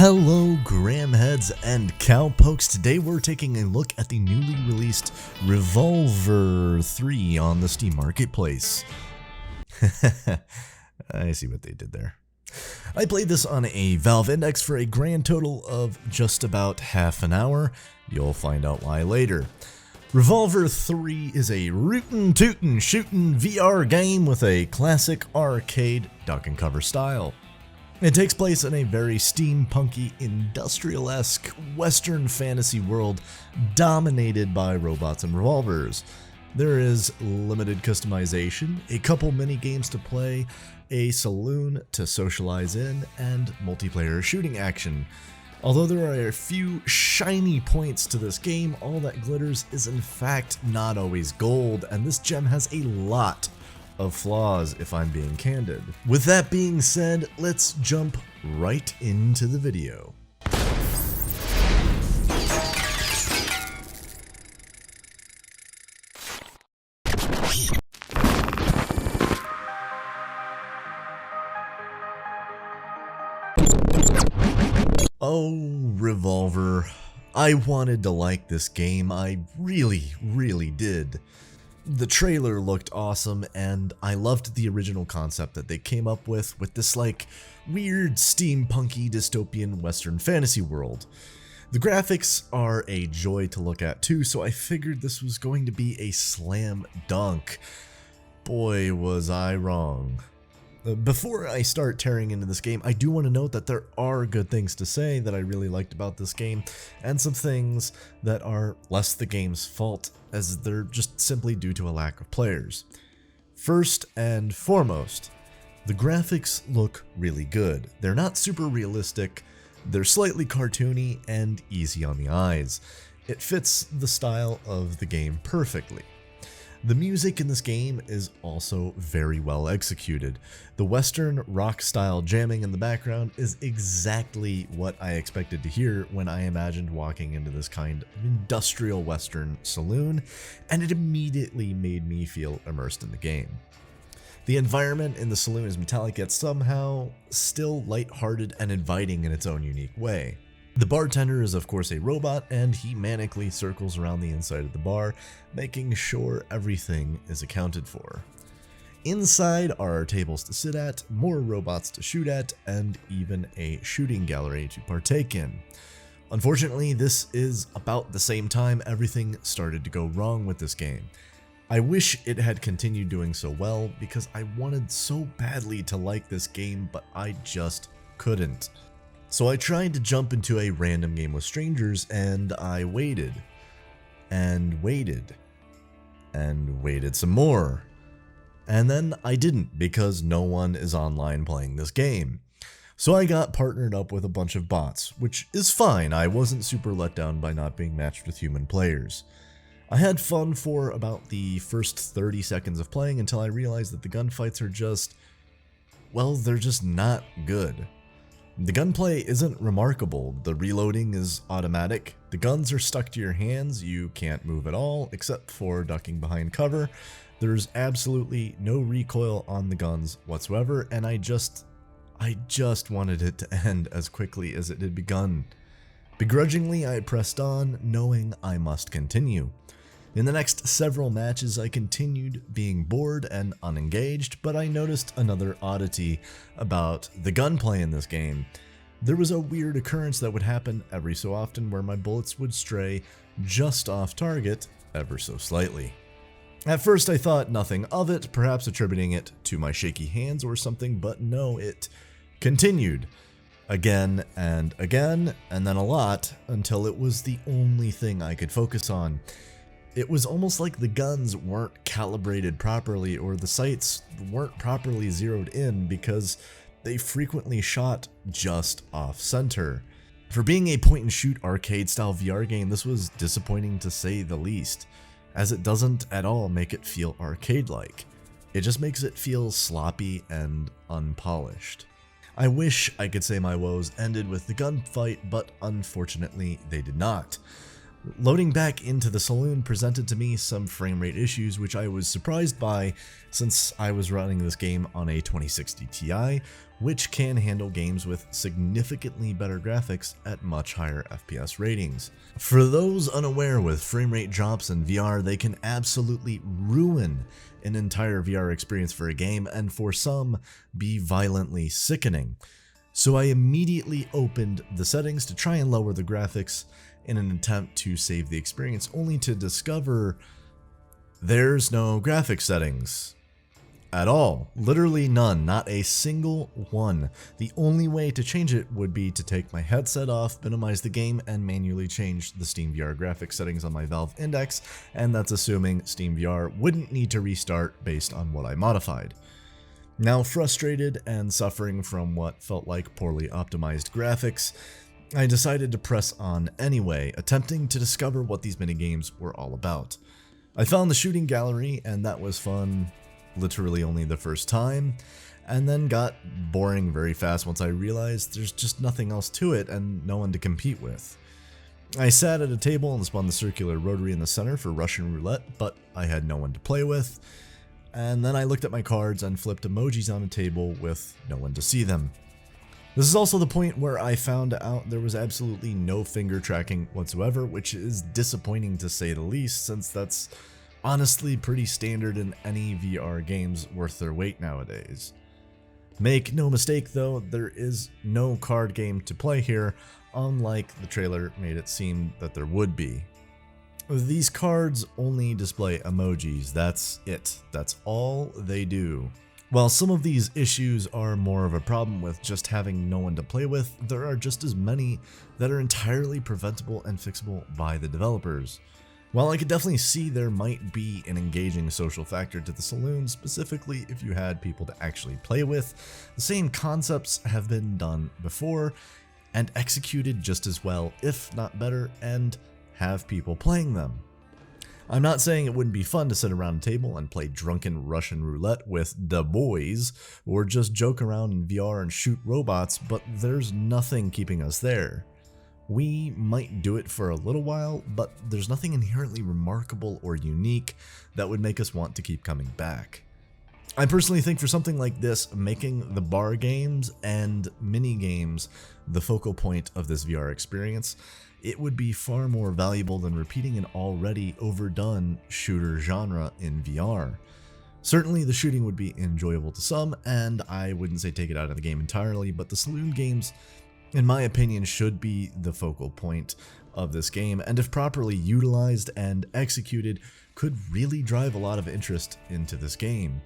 Hello Gramheads and Cowpokes. Today we're taking a look at the newly released RevolVR 3 on the Steam Marketplace. I see what they did there. I played this on a Valve Index for a grand total of just about half an hour. You'll find out why later. RevolVR 3 is a rootin' tootin' shootin' VR game with a classic arcade duck and cover style. It takes place in a very steampunky, industrial-esque Western fantasy world dominated by robots and revolvers. There is limited customization, a couple mini-games to play, a saloon to socialize in, and multiplayer shooting action. Although there are a few shiny points to this game, all that glitters is in fact not always gold, and this gem has a lot of flaws, if I'm being candid. With that being said, let's jump right into the video. Oh, RevolVR. I wanted to like this game, I really did. The trailer looked awesome, and I loved the original concept that they came up with this like weird steampunky dystopian western fantasy world. The graphics are a joy to look at too, so I figured this was going to be a slam dunk. Boy, was I wrong. Before I start tearing into this game, I do want to note that there are good things to say that I really liked about this game, and some things that are less the game's fault, as they're just simply due to a lack of players. First and foremost, the graphics look really good. They're not super realistic, they're slightly cartoony and easy on the eyes. It fits the style of the game perfectly. The music in this game is also very well executed. The Western rock-style jamming in the background is exactly what I expected to hear when I imagined walking into this kind of industrial Western saloon, and it immediately made me feel immersed in the game. The environment in the saloon is metallic yet somehow still lighthearted and inviting in its own unique way. The bartender is of course a robot, and he manically circles around the inside of the bar, making sure everything is accounted for. Inside are tables to sit at, more robots to shoot at, and even a shooting gallery to partake in. Unfortunately, this is about the same time everything started to go wrong with this game. I wish it had continued doing so well, because I wanted so badly to like this game, but I just couldn't. So I tried to jump into a random game with strangers, and I waited, and waited, and waited some more. And then I didn't, because no one is online playing this game. So I got partnered up with a bunch of bots, which is fine. I wasn't super let down by not being matched with human players. I had fun for about the first 30 seconds of playing until I realized that the gunfights are just, well, they're just not good. The gunplay isn't remarkable, the reloading is automatic, the guns are stuck to your hands, you can't move at all except for ducking behind cover, there's absolutely no recoil on the guns whatsoever, and I just wanted it to end as quickly as it had begun. Begrudgingly, I pressed on, knowing I must continue. In the next several matches, I continued being bored and unengaged, but I noticed another oddity about the gunplay in this game. There was a weird occurrence that would happen every so often where my bullets would stray just off target ever so slightly. At first I thought nothing of it, perhaps attributing it to my shaky hands or something, but no, it continued. Again and again, and then a lot, until it was the only thing I could focus on. It was almost like the guns weren't calibrated properly, or the sights weren't properly zeroed in, because they frequently shot just off center. For being a point-and-shoot arcade-style VR game, this was disappointing to say the least, as it doesn't at all make it feel arcade-like. It just makes it feel sloppy and unpolished. I wish I could say my woes ended with the gunfight, but unfortunately they did not. Loading back into the saloon presented to me some frame rate issues, which I was surprised by since I was running this game on a 2060 Ti, which can handle games with significantly better graphics at much higher FPS ratings. For those unaware with frame rate drops in VR, they can absolutely ruin an entire VR experience for a game, and for some, be violently sickening. So I immediately opened the settings to try and lower the graphics in an attempt to save the experience, only to discover there's no graphics settings at all. Literally none, not a single one. The only way to change it would be to take my headset off, minimize the game, and manually change the SteamVR graphics settings on my Valve Index, and that's assuming SteamVR wouldn't need to restart based on what I modified. Now frustrated and suffering from what felt like poorly optimized graphics, I decided to press on anyway, attempting to discover what these minigames were all about. I found the shooting gallery, and that was fun literally only the first time, and then got boring very fast once I realized there's just nothing else to it and no one to compete with. I sat at a table and spun the circular rotary in the center for Russian roulette, but I had no one to play with, and then I looked at my cards and flipped emojis on a table with no one to see them. This is also the point where I found out there was absolutely no finger tracking whatsoever, which is disappointing to say the least, since that's honestly pretty standard in any VR games worth their weight nowadays. Make no mistake though, there is no card game to play here, unlike the trailer made it seem that there would be. These cards only display emojis, that's it, that's all they do. While some of these issues are more of a problem with just having no one to play with, there are just as many that are entirely preventable and fixable by the developers. While I could definitely see there might be an engaging social factor to the saloon, specifically if you had people to actually play with, the same concepts have been done before and executed just as well, if not better, and have people playing them. I'm not saying it wouldn't be fun to sit around a table and play drunken Russian roulette with the boys, or just joke around in VR and shoot robots, but there's nothing keeping us there. We might do it for a little while, but there's nothing inherently remarkable or unique that would make us want to keep coming back. I personally think for something like this, making the bar games and mini games the focal point of this VR experience, it would be far more valuable than repeating an already overdone shooter genre in VR. Certainly the shooting would be enjoyable to some, and I wouldn't say take it out of the game entirely, but the saloon games, in my opinion, should be the focal point of this game, and if properly utilized and executed, could really drive a lot of interest into this game.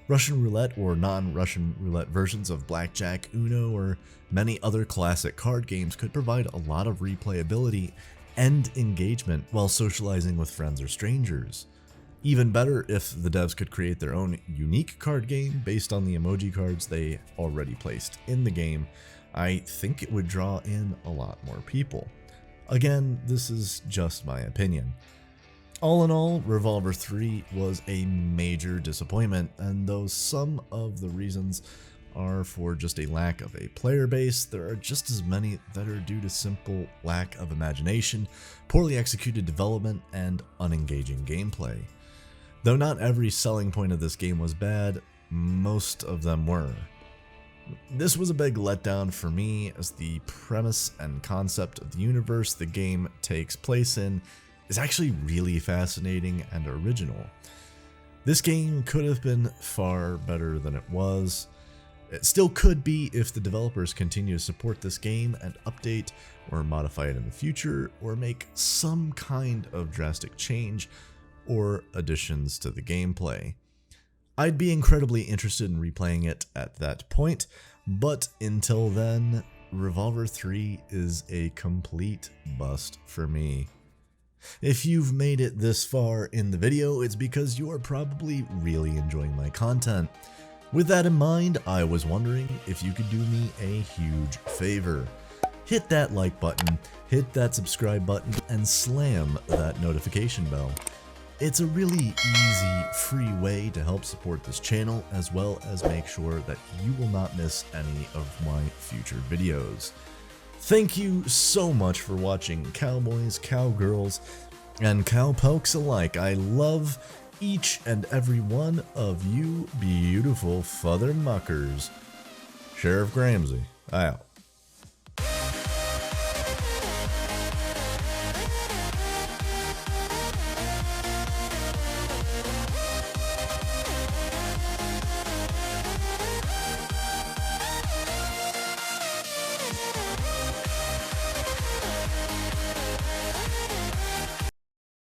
Russian roulette or non-Russian roulette versions of blackjack, Uno, or many other classic card games could provide a lot of replayability and engagement while socializing with friends or strangers. Even better if the devs could create their own unique card game based on the emoji cards they already placed in the game. I think it would draw in a lot more people. Again, this is just my opinion. All in all, RevolVR 3 was a major disappointment, and though some of the reasons are for just a lack of a player base, there are just as many that are due to simple lack of imagination, poorly executed development, and unengaging gameplay. Though not every selling point of this game was bad, most of them were. This was a big letdown for me, as the premise and concept of the universe the game takes place in is actually really fascinating and original. This game could have been far better than it was. It still could be if the developers continue to support this game and update or modify it in the future, or make some kind of drastic change or additions to the gameplay. I'd be incredibly interested in replaying it at that point, but until then, RevolVR 3 is a complete bust for me. If you've made it this far in the video, it's because you are probably really enjoying my content. With that in mind, I was wondering if you could do me a huge favor. Hit that like button, hit that subscribe button, and slam that notification bell. It's a really easy, free way to help support this channel, as well as make sure that you will not miss any of my future videos. Thank you so much for watching, cowboys, cowgirls, and cowpokes alike. I love each and every one of you beautiful father muckers. Sheriff Gramsy, out.